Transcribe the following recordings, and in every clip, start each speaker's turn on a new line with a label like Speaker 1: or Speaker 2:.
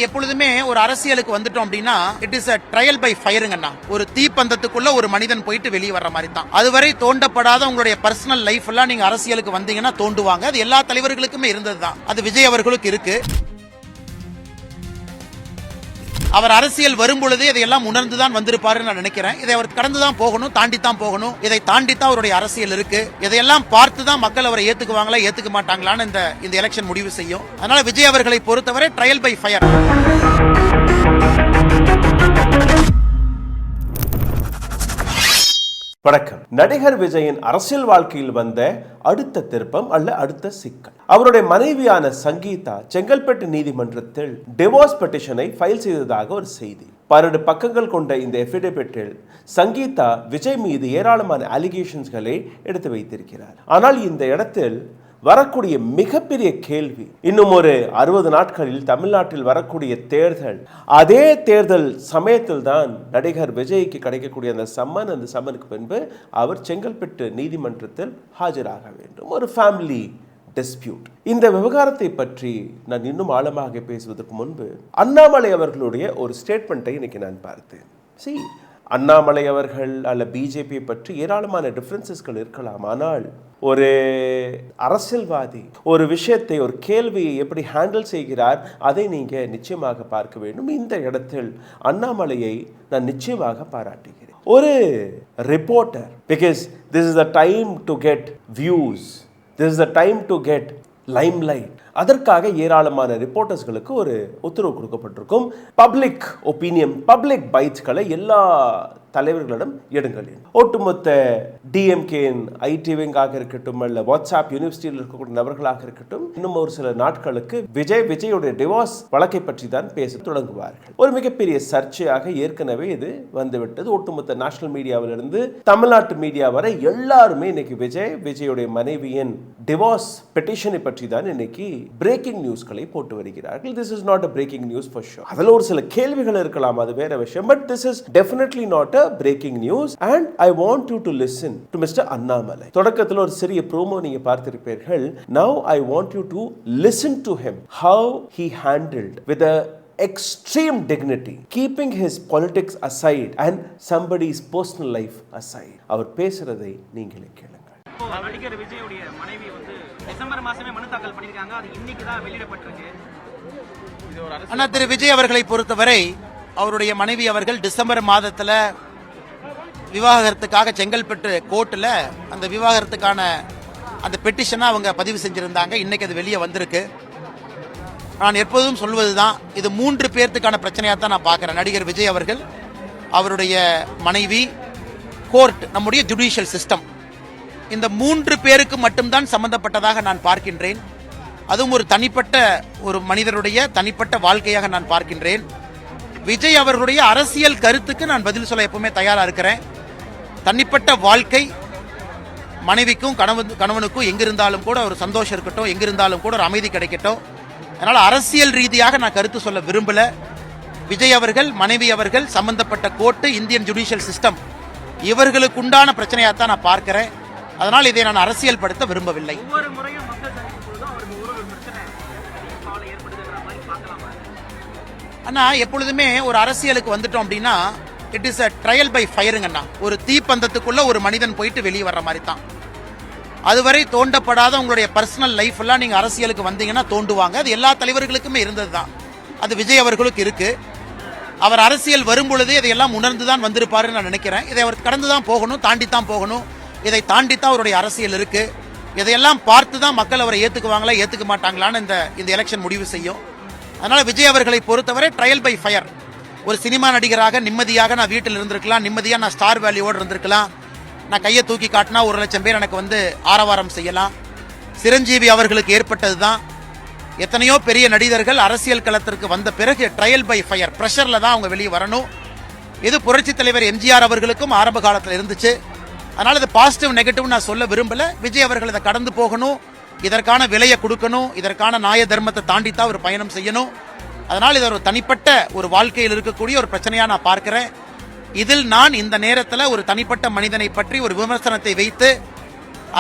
Speaker 1: எப்பொழுதுமே ஒரு அரசியலுக்கு வந்துட்டோம் அப்படின்னா it is a trial by ஃபயருங்கண்ணா. ஒரு தீப்பந்தத்துக்குள்ள ஒரு மனிதன் போயிட்டு வெளியே வர்ற மாதிரி தான். அதுவரை தோண்டப்படாத உங்களுடைய பர்சனல் லைஃப் எல்லாம் நீங்க அரசியலுக்கு வந்தீங்கன்னா தோண்டுவாங்க. அது எல்லா தலைவர்களுக்குமே இருந்ததுதான். அது விஜய் அவர்களுக்கு இருக்கு. அவர் அரசியல் வரும் பொழுதே இதையெல்லாம் உணர்ந்துதான் வந்திருப்பாருன்னு நான் நினைக்கிறேன். இதை அவர் கடந்துதான் போகணும், தாண்டித்தான் போகணும். இதை தாண்டித்தான் அவருடைய அரசியல் இருக்கு. இதையெல்லாம் பார்த்துதான் மக்கள் அவரை ஏத்துக்குவாங்களா ஏத்துக்க மாட்டாங்களான்னு இந்த எலெக்ஷன் முடிவு செய்யும். அதனால விஜய் அவர்களை பொறுத்தவரை ட்ரையல் பை ஃபயர்.
Speaker 2: வணக்கம். நடிகர் விஜயின் அரசியல் வாழ்க்கையில் வந்த அடுத்த திருப்பம் அல்ல அடுத்த சிக்கல். அவருடைய மனைவியான சங்கீதா செங்கல்பட்டு நீதிமன்றத்தில் டிவோர்ஸ் பெட்டிஷனை ஃபைல் செய்ததாக ஒரு செய்தி. 12 பக்கங்கள் கொண்ட இந்த எஃபிடேவிட்டில் சங்கீதா விஜய் மீது ஏராளமான அலிகேஷன்ஸ்களை எடுத்து வைத்திருக்கிறார். ஆனால் இந்த இடத்தில் வரக்கூடிய மிகப்பெரிய கேள்வி, இன்னும் ஒரு 60 நாட்களில் தமிழ்நாட்டில் வரக்கூடிய தேர்தல், அதே தேர்தல் சமயத்தில் தான் நடிகர் விஜய்க்கு கிடைக்கக்கூடிய அந்த சம்மனுக்கு பின்பு அவர் செங்கல்பட்டு நீதிமன்றத்தில் ஆஜராக வேண்டும். ஒரு ஃபேமிலி டிஸ்பியூட். இந்த விவகாரத்தை பற்றி நான் இன்னும் ஆழமாக பேசுவதற்கு முன்பு அண்ணாமலை அவர்களுடைய ஒரு ஸ்டேட்மெண்ட்டை இன்னைக்கு நான் பார்த்தேன். அண்ணாமலை அவர்கள் அல்ல பிஜேபி பற்றி ஏராளமான டிஃபரன்சஸ்கள் இருக்கலாம். ஆனால் ஒரு அரசியல்வாதி ஒரு விஷயத்தை, ஒரு கேள்வியை எப்படி ஹேண்டில் செய்கிறார் அதை நீங்க நிச்சயமாக பார்க்க வேண்டும். இந்த இடத்தில் அண்ணாமலையை நான் நிச்சயமாக பாராட்டுகிறேன். ஒரு reporter, because this is the time to get views, this is the time to get limelight. அதற்காக ஏராளமான ரிப்போர்ட்டர்ஸ்களுக்கு ஒரு உத்தரவு கொடுக்கப்பட்டிருக்கும். பப்ளிக் ஒப்பீனியன், பப்ளிக் பைட்ஸ்களை எல்லா தலைவர்களிடம் எடுங்கள். ஒட்டுமொத்த டிஎம்கேன் ஐடி விங்காக இருக்கட்டும், அல்ல வாட்ஸ்அப் யூனிவர்சிட்டியில் இருக்கக்கூடிய நபர்களாக இருக்கட்டும், இன்னும் ஒரு சில நாட்களுக்கு விஜயுடைய டிவோர்ஸ் வழக்கை பற்றி தான் பேச தொடங்குவார்கள். ஒரு மிகப்பெரிய சர்ச்சையாக ஏற்கனவே இது வந்துவிட்டது. ஒட்டுமொத்த நேஷனல் மீடியாவிலிருந்து தமிழ்நாட்டு மீடியா வரை எல்லாருமே இன்னைக்கு விஜயுடைய மனைவியின் டிவோர்ஸ் பெட்டிஷனை பற்றி தான் இன்னைக்கு பிரேக்கிங் நியூஸ்களை போட்டு வருகிறார்கள். This is not a breaking news for sure. அதில் ஒரு சில கேள்விகள் இருக்கலாம், அது வேற விஷயம். But this is definitely not a breaking news and I want you to listen to Mr. Annamalai. தொடக்கத்தில் ஒரு சிறிய ப்ரோமோ நீங்க பார்த்திருப்பீர்கள். Now I want you to listen to him, how he handled with a extreme dignity, keeping his politics aside and somebody's personal life aside. அவர் பேசுறதை நீங்களே கேளுங்க.
Speaker 3: நடிகர் விஜயுடைய மனைவி வந்து டிசம்பர் மாசமே மனு தாக்கல் பண்ணிருக்காங்க. அது இன்னைக்கு தான் வெளியிடப்பட்டிருக்கு.
Speaker 1: அண்ணா திரு விஜய் அவர்களை பொறுத்தவரை அவருடைய மனைவி அவர்கள் டிசம்பர் மாதத்துல விவாகரத்துக்காக செங்கல்பட்டு கோர்ட்டில் அந்த விவாகரத்துக்கான அந்த பெட்டிஷனை அவங்க பதிவு செஞ்சிருந்தாங்க. இன்னைக்கு அது வெளியே வந்திருக்கு. நான் எப்போதும் சொல்வதுதான், இது 3 பேர்த்துக்கான பிரச்சனையாக தான் நான் பார்க்குறேன். நடிகர் விஜய் அவர்கள், அவருடைய மனைவி, கோர்ட், நம்முடைய ஜுடிஷியல் சிஸ்டம், இந்த 3 பேருக்கு மட்டும்தான் சம்பந்தப்பட்டதாக நான் பார்க்கின்றேன். அதுவும் ஒரு தனிப்பட்ட ஒரு மனிதருடைய தனிப்பட்ட வாழ்க்கையாக நான் பார்க்கின்றேன். விஜய் அவர்களுடைய அரசியல் கருத்துக்கு நான் பதில் சொல்ல எப்பவுமே தயாரா இருக்கிறேன். தனிப்பட்ட வாழ்க்கை, மனைவிக்கும் கணவனுக்கும் எங்கிருந்தாலும் கூட ஒரு சந்தோஷம் இருக்கட்டும், எங்கிருந்தாலும் கூட ஒரு அமைதி கிடைக்கட்டும். அதனால அரசியல் ரீதியாக நான் கருத்து சொல்ல விரும்பல. விஜய் அவர்கள், மனைவி அவர்கள், சம்பந்தப்பட்ட கோர்ட்டு, இந்தியன் ஜுடிஷியல் சிஸ்டம், இவர்களுக்கு உண்டான பிரச்சனையாக தான் நான் பார்க்கிறேன். அதனால் இதை நான் அரசியல் படுத்த விரும்பவில்லை. அண்ணா எப்பொழுதுமே ஒரு அரசியலுக்கு வந்துட்டோம் அப்படின்னா it is a trial by ஃபயருங்கண்ணா. ஒரு தீப்பந்தத்துக்குள்ள ஒரு மனிதன் போயிட்டு வெளியே வர்ற மாதிரி தான். அதுவரை தோண்டப்படாத உங்களுடைய பர்சனல் லைஃப் எல்லாம் நீங்க அரசியலுக்கு வந்தீங்கன்னா தோண்டுவாங்க. அது எல்லா தலைவர்களுக்குமே இருந்ததுதான். அது விஜய் அவர்களுக்கு இருக்கு. அவர் அரசியல் வரும் பொழுதே இதையெல்லாம் உணர்ந்துதான் வந்திருப்பாருன்னு நான் நினைக்கிறேன். இதை அவர் கடந்துதான் போகணும், தாண்டித்தான் போகணும். இதை தாண்டித்தான் அவருடைய அரசியல் இருக்கு. இதையெல்லாம் பார்த்துதான் மக்கள் அவரை ஏத்துக்குவாங்களா ஏத்துக்க மாட்டாங்களான்னு இந்த எலெக்ஷன் முடிவு செய்யும். அதனால விஜய் அவர்களை பொறுத்தவரை ட்ரையல் பை ஃபயர். ஒரு சினிமா நடிகராக நிம்மதியாக நான் வீட்டில் இருந்திருக்கலாம், நிம்மதியாக நான் ஸ்டார் வேல்யூவோடு இருந்திருக்கலாம். நான் கையை தூக்கி காட்டினா 1 லட்சம் பேர் எனக்கு வந்து ஆரவாரம் செய்யலாம். சிரஞ்சீவி அவர்களுக்கு ஏற்பட்டது தான். எத்தனையோ பெரிய நடிகர்கள் அரசியல் களத்திற்கு வந்த பிறகு ட்ரையல் பை ஃபயர் ப்ரெஷர்ல தான் அவங்க வெளியே வரணும். இது புரட்சி தலைவர் எம்ஜிஆர் அவர்களுக்கும் ஆரம்ப காலத்தில் இருந்துச்சு. அதனால இது பாசிட்டிவ் நெகட்டிவ் நான் சொல்ல விரும்பல. விஜய் அவர்கள் இதை கடந்து போகணும், இதற்கான விலையை கொடுக்கணும், இதற்கான நியாய தர்மத்தை தாண்டித்தான் ஒரு பயணம் செய்யணும். அதனால் இது ஒரு தனிப்பட்ட ஒரு வாழ்க்கையில் இருக்கக்கூடிய ஒரு பிரச்சனையா நான் பார்க்கிறேன். இதில் நான் இந்த நேரத்தில் ஒரு தனிப்பட்ட மனிதனை பற்றி ஒரு விமர்சனத்தை வைத்து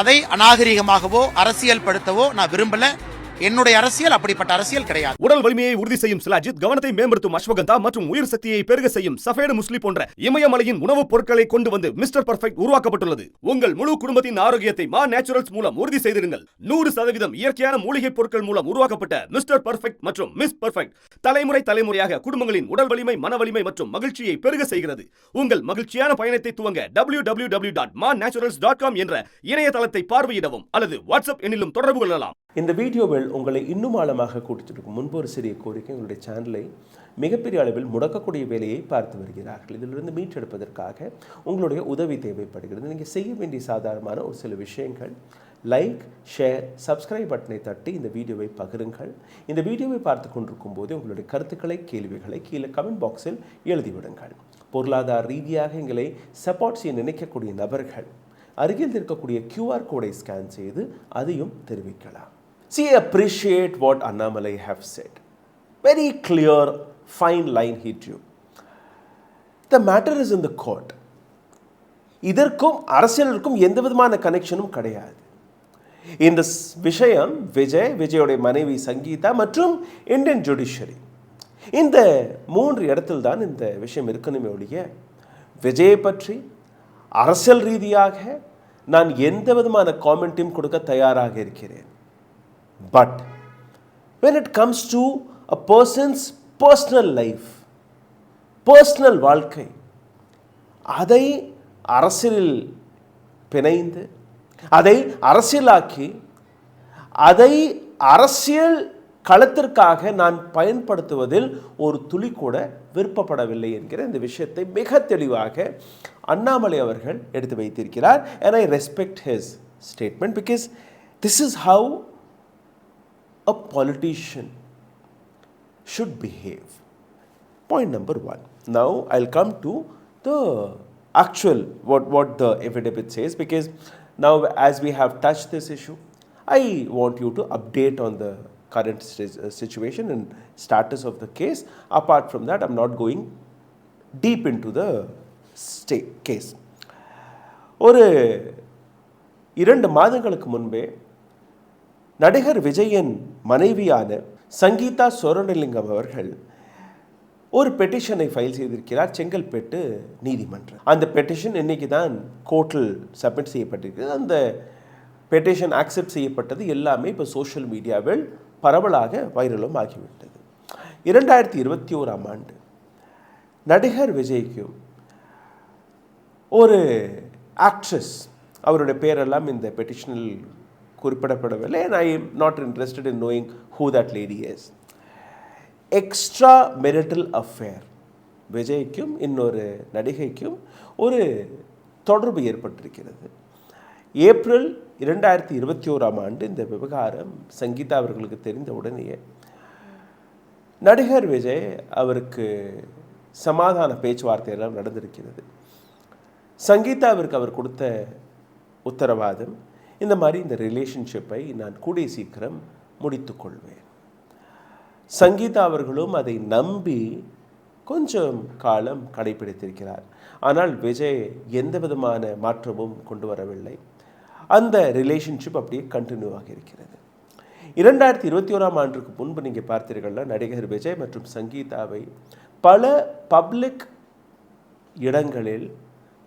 Speaker 1: அதை அநாகரிகமாகவோ அரசியல் படுத்தவோ நான் விரும்பல. என்னுடைய அரசியல் அப்படிப்பட்ட அரசியல் கிடையாது.
Speaker 4: உடல் வலிமையை உறுதி செய்யும் சிலாஜித், கவனத்தை மேம்படுத்தும் அஸ்வகந்தா மற்றும் உயிர் சக்தியை பெருக செய்யும் சஃபேடு முஸ்லி போன்ற இமயமலையின் உணவுப் பொருட்களை கொண்டு வந்து மிஸ்டர் பர்ஃபெக்ட் உருவாக்கப்பட்டுள்ளது. உங்கள் முழு குடும்பத்தின் ஆரோக்கியத்தை மா நேச்சுரல்ஸ் மூலம் உறுதி செய்திருங்கள். 100% இயற்கையான மூலிகை பொருட்கள் மூலம் உருவாக்கப்பட்ட மிஸ்டர் பர்ஃபெக்ட் மற்றும் மிஸ் பர்ஃபெக்ட் தலைமுறையாக குடும்பங்களின் உடல் வலிமை, மன வலிமை மற்றும் மகிழ்ச்சியை பெருக செய்கிறது. உங்கள் மகிழ்ச்சியான பயணத்தை துவங்க www.mannaturals.com என்ற இணையதளத்தை பார்வையிடவும் அல்லது வாட்ஸ்அப் எண்ணிலும் தொடர்பு கொள்ளலாம்.
Speaker 2: இந்த வீடியோவில் உங்களை இன்னும் ஆழமாக கூட்டிச்சிருக்கும் முன்பு ஒரு சிறிய கோரிக்கை, உங்களுடைய சேனலை மிகப்பெரிய அளவில் முடக்கக்கூடிய வேலையை பார்த்து வருகிறார்கள். இதிலிருந்து மீட்டெடுப்பதற்காக உங்களுடைய உதவி தேவைப்படுகிறது. நீங்கள் செய்ய வேண்டிய சாதாரணமான ஒரு சில விஷயங்கள்: லைக், ஷேர், சப்ஸ்கிரைப் பட்டனை தட்டி இந்த வீடியோவை பகிருங்கள். இந்த வீடியோவை பார்த்து கொண்டிருக்கும் போது உங்களுடைய கருத்துக்களை, கேள்விகளை கீழே கமெண்ட் பாக்ஸில் எழுதிவிடுங்கள். பொருளாதார ரீதியாக எங்களை சப்போர்ட் செய்ய நினைக்கக்கூடிய நபர்கள் அருகில் இருக்கக்கூடிய QR கோடை ஸ்கேன் செய்து அதையும் தெரிவிக்கலாம். See, appreciate what Annamalai have said. Very clear, fine line he drew. The matter is in the court. இதற்கும் அரசியலுக்கும் எந்த விதமான கனெக்ஷனும் கிடையாது. இந்த விஷயம் விஜயோடைய மனைவி சங்கீதா மற்றும் இந்தியன் ஜுடிஷரி, இந்த 3 இடத்தில் தான் இந்த விஷயம் இருக்கணுமே ஒழிய விஜயை பற்றி அரசியல் ரீதியாக நான் எந்த விதமான காமெண்ட்டையும் கொடுக்க தயாராக இருக்கிறேன். But when it comes to a person's personal life, personal வாழ்க்கை, அதை அரசியலில் பிணைந்து அதை அரசியலாக்கி அதை அரசியல் களத்திற்காக நான் பயன்படுத்துவதில் ஒரு துளி கூட விருப்பப்படவில்லை என்கிற இந்த விஷயத்தை மிக தெளிவாக அண்ணாமலை அவர்கள் எடுத்து வைத்திருக்கிறார். And I respect his statement because this is how a politician should behave. Point number 1. Now I'll come to the actual what the affidavit says, because now as we have touched this issue, I want you to update on the current situation and status of the case. Apart from that, I'm not going deep into the case. ஒரு 2 மாதங்களுக்கு முன்பே நடிகர் விஜயின் மனைவியான சங்கீதா சோரண்டலிங்கம் அவர்கள் ஒரு பெட்டிஷனை file செய்திருக்கிறார் செங்கல்பட்டு நீதிமன்றம். அந்த பெட்டிஷன் இன்னைக்கு தான் கோர்ட்டில் சப்மிட் செய்யப்பட்டிருக்கிறது. அந்த பெட்டிஷன் ஆக்செப்ட் செய்யப்பட்டது எல்லாமே இப்போ சோஷியல் மீடியாவில் பரவலாக வைரலும் ஆகிவிட்டது. 2021ஆம் ஆண்டு நடிகர் விஜய்க்கும் ஒரு ஆக்ட்ரஸ், அவருடைய பேரெல்லாம் இந்த பெட்டிஷனில் குறிப்பிடப்படவில்லை. and I am not interested in knowing who that lady is. Extra marital affair, விஜய்க்கும் இன்னொரு நடிகைக்கும் ஒரு தொடர்பு ஏற்பட்டிருக்கிறது. ஏப்ரல் 2021ஆம் ஆண்டு இந்த விவகாரம் சங்கீதா அவர்களுக்கு தெரிந்த உடனேயே நடிகர் விஜய் அவருக்கு சமாதான பேச்சுவார்த்தையெல்லாம் நடந்திருக்கிறது. சங்கீதாவிற்கு அவர் கொடுத்த உத்தரவாதம், இந்த மாதிரி இந்த ரிலேஷன்ஷிப்பை நான் கூடிய சீக்கிரம் முடித்துக்கொள்வேன். சங்கீதா அவர்களும் அதை நம்பி கொஞ்சம் காலம் கடைபிடித்திருக்கிறார். ஆனால் விஜய் எந்த விதமான மாற்றமும் கொண்டு வரவில்லை. அந்த ரிலேஷன்ஷிப் அப்படியே கண்டினியூ ஆகியிருக்கிறது. 2021ஆம் ஆண்டுக்கு முன்பு நீங்கள் பார்த்தீர்கள்னா நடிகர் விஜய் மற்றும் சங்கீதாவை பல பப்ளிக் இடங்களில்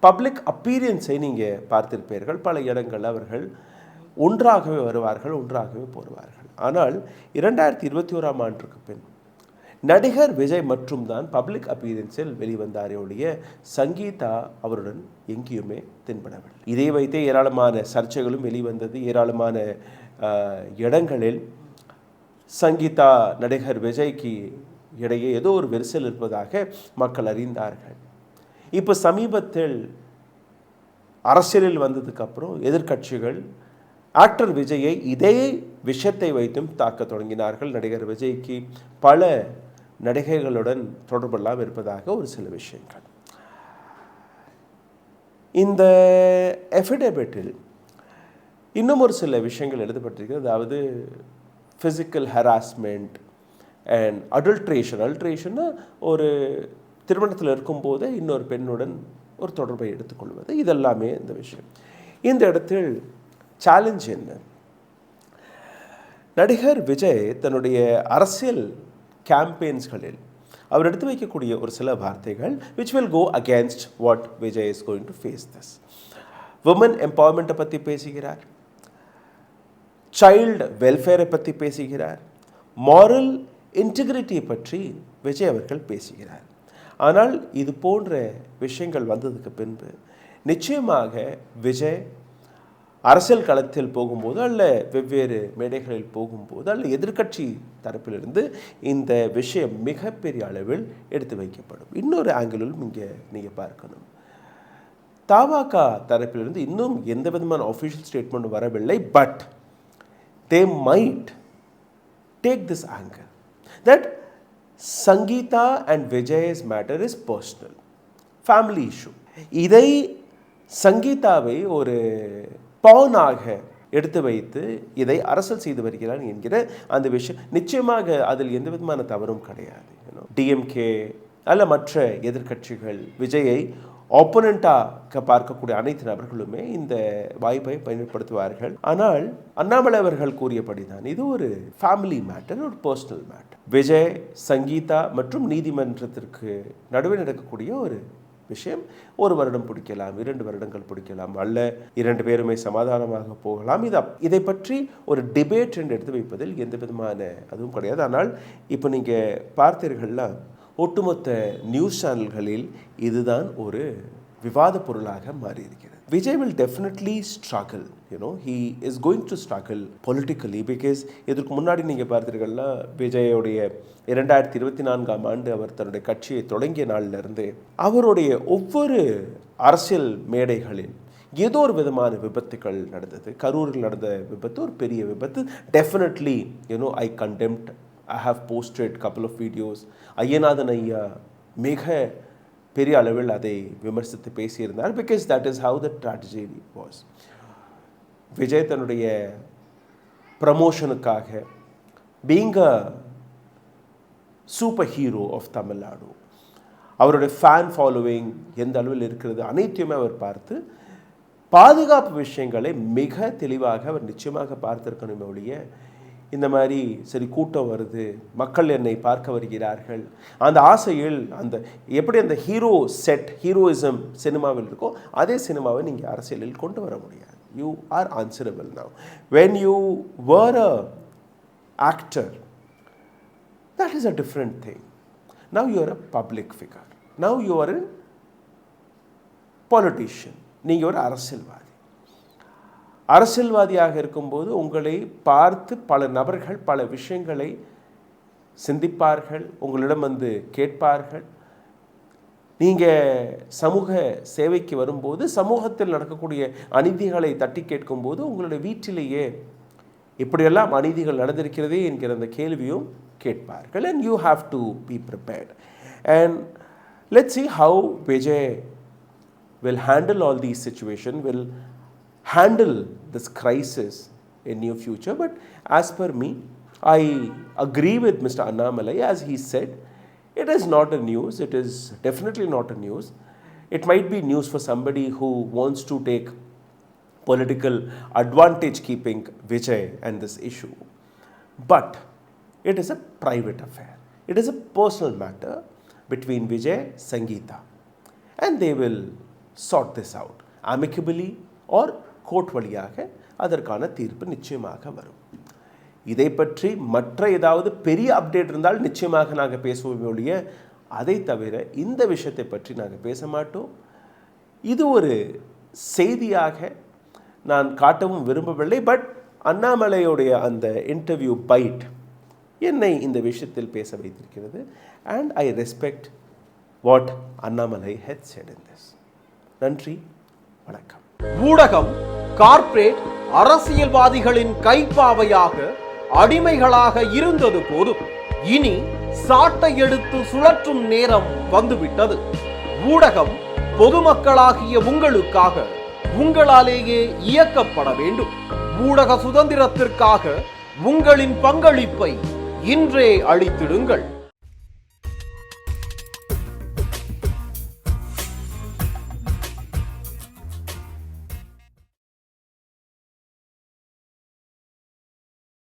Speaker 2: பப்ளிக் அப்பீரியன்ஸை நீங்கள் பார்த்திருப்பீர்கள். பல இடங்களில் அவர்கள் ஒன்றாகவே வருவார்கள், ஒன்றாகவே போடுவார்கள். ஆனால் 2021ஆம் ஆண்டுக்கு பின் நடிகர் விஜய் மற்றும் தான் பப்ளிக் அப்பீரியன்ஸில் வெளிவந்தாரே ஒழிய சங்கீதா அவருடன் எங்கேயுமே தென்படவில்லை. இதை வைத்தே ஏராளமான சர்ச்சைகளும் வெளிவந்தது. ஏராளமான இடங்களில் சங்கீதா நடிகர் விஜய்க்கு இடையே ஏதோ ஒரு விரிசல் இருப்பதாக மக்கள் அறிந்தார்கள். இப்போ சமீபத்தில் அரசியலில் வந்ததுக்கப்புறம் எதிர்க்கட்சிகள் ஆக்டர் விஜயை இதே விஷயத்தை வைத்தும் தாக்க தொடங்கினார்கள். நடிகர் விஜய்க்கு பல நடிகைகளுடன் தொடர்பெல்லாம் இருப்பதாக ஒரு சில விஷயங்கள். இந்த எஃபிடேவிட்டில் இன்னும் ஒரு சில விஷயங்கள் எழுதப்பட்டிருக்கிறது. அதாவது ஃபிசிக்கல் ஹராஸ்மெண்ட் அண்ட் அடல்ட்ரேஷன்னா ஒரு திருமணத்தில் இருக்கும்போதே இன்னொரு பெண்ணுடன் ஒரு தொடர்பை எடுத்துக்கொள்வது, இதெல்லாமே இந்த விஷயம். இந்த இடத்தில் சேலஞ்ச் என்ன? நடிகர் விஜய் தன்னுடைய அரசியல் கேம்பெயின்ஸ்களில் அவர் எடுத்து வைக்கக்கூடிய ஒரு சில வார்த்தைகள் which will go against what Vijay is going to face this. women empowerment பற்றி பேசுகிறார், சைல்டு வெல்ஃபேரை பற்றி பேசுகிறார், மாரல் இன்டெகிரிட்டி பற்றி விஜய் அவர்கள் பேசுகிறார். ஆனால் இது போன்ற விஷயங்கள் வந்ததுக்கு பின்பு நிச்சயமாக விஜய் அரசியல் களத்தில் போகும்போது அல்ல வெவ்வேறு மேடைகளில் போகும்போது அல்ல எதிர்க்கட்சி தரப்பிலிருந்து இந்த விஷயம் மிகப்பெரிய அளவில் எடுத்து வைக்கப்படும். இன்னொரு ஆங்கிளும் இங்கே நீங்கள் பார்க்கணும். தமாக தரப்பிலிருந்து இன்னும் எந்த விதமான ஆஃபிஷியல் ஸ்டேட்மெண்ட் வரவில்லை. But they might take this angle that Sangeetha and Vijay's matter is personal, family issue. இதை சங்கீதாவை ஒரு பானாக எடுத்து வைத்து இதை அரசியல் செய்து வருகிறார் என்கிற அந்த விஷயம் நிச்சயமாக அதில் எந்த விதமான தவறும் கிடையாது. டிஎம்கே அல்ல மற்ற எதிர்க்கட்சிகள் விஜயை ஆப்போனண்டாக பார்க்கக்கூடிய அனைத்து நபர்களுமே இந்த வாய்ப்பை பயன்படுத்துவார்கள். ஆனால் அண்ணாமலை அவர்கள் கூறியபடிதான் இது ஒரு ஃபேமிலி மேட்டர், ஒரு பர்சனல் மேட்டர். விஜய், சங்கீதா மற்றும் நீதிமன்றத்திற்கு நடுவே நடக்கக்கூடிய ஒரு விஷயம். 1 வருடம் பிடிக்கலாம், 2 வருடங்கள் பிடிக்கலாம், அல்ல 2 பேருமே சமாதானமாக போகலாம். இதை பற்றி ஒரு டிபேட் என்று எடுத்து வைப்பதில் எந்த விதமான அதுவும் கிடையாது. ஆனால் இப்போ நீங்கள் பார்த்தீர்கள்னா ஒட்டுமொத்த நியூஸ் சேனல்களில் இதுதான் ஒரு விவாத பொருளாக மாறி இருக்கிறது. Vijay will definitely struggle, he is going to struggle politically because இதற்கு முன்னாடி நீங்கள் பார்த்தீர்கள்னா விஜயோடைய 2024ஆம் ஆண்டு அவர் தன்னுடைய கட்சியை தொடங்கிய நாளிலிருந்து அவருடைய ஒவ்வொரு அரசியல் மேடைகளில் ஏதோ ஒரு விதமான விபத்துகள் நடந்தது. கரூரில் நடந்த விபத்து ஒரு பெரிய விபத்து. Definitely I condemned, I have posted couple of videos. Ayyanathan ஐயா மிக பெரிய அளவில் அதை விமர்சித்து பேசியிருந்தார். Because that is how the tragedy was. Vijay தன்னுடைய ப்ரமோஷனுக்காக being a super hero of Tamil Nadu, அவருடைய ஃபேன் ஃபாலோவிங் எந்த அளவில் இருக்கிறது அனைத்தையுமே அவர் பார்த்து பாதுகாப்பு விஷயங்களை மிக தெளிவாக அவர் நிச்சயமாக பார்த்திருக்கணுமே ஒழிய இந்த மாதிரி சரி கூட்டம் வருது, மக்கள் என்னை பார்க்க வருகிறார்கள், அந்த ஆசையில் அந்த எப்படி அந்த ஹீரோயிசம் சினிமாவில் இருக்கோ அதே சினிமாவை நீங்கள் அரசியலில் கொண்டு வர முடியாது. You are answerable now. When you were a actor, that is a different thing. Now you are a public figure. Now you are a politician. நீங்கள் ஒரு அரசியல்வாதியாக இருக்கும்போது உங்களை பார்த்து பல நபர்கள் பல விஷயங்களை சிந்திப்பார்கள், உங்களிடம் வந்து கேட்பார்கள். நீங்கள் சமூக சேவைக்கு வரும்போது சமூகத்தில் நடக்கக்கூடிய அநீதிகளை தட்டி கேட்கும்போது உங்களுடைய வீட்டிலேயே இப்படியெல்லாம் அநீதிகள் நடந்திருக்கிறதே என்கிற அந்த கேள்வியும் கேட்பார்கள். And you have to be prepared. And let's see how Vijay will handle all these situations, will handle this crisis in near future. But as per me, I agree with Mr. Annamalai. As he said, it is not a news. It is definitely not a news. It might be news for somebody who wants to take political advantage keeping Vijay and this issue. But it is a private affair. It is a personal matter between Vijay and Sangeeta. And they will sort this out amicably or court வழியாக அதற்கான தீர்ப்பு நிச்சயமாக வரும். இதை பற்றி மற்ற ஏதாவது பெரிய அப்டேட் இருந்தால் நிச்சயமாக நாங்கள் பேசுவோம் ஒழிய அதை தவிர இந்த விஷயத்தை பற்றி நாங்கள் பேச மாட்டோம். இது ஒரு செய்தியாக நான் காட்டவும் விரும்பவில்லை. பட் அண்ணாமலையுடைய அந்த இன்டர்வியூ பைட் என்னை இந்த விஷயத்தில் பேச வைத்திருக்கிறது. And I respect what Annamalai had said in this. நன்றி, வணக்கம்.
Speaker 5: ஊடகம் கார்ப்பரேட் அரசியல்வாதிகளின் கைப்பாவையாக அடிமைகளாக இருந்தது போதும். இனி சாட்டை எடுத்து சுழற்றும் நேரம் வந்துவிட்டது. ஊடகம் பொதுமக்களாகிய உங்களுக்காக உங்களாலேயே இயக்கப்பட வேண்டும். ஊடக சுதந்திரத்திற்காக உங்களின் பங்களிப்பை இன்றே அளித்திடுங்கள்.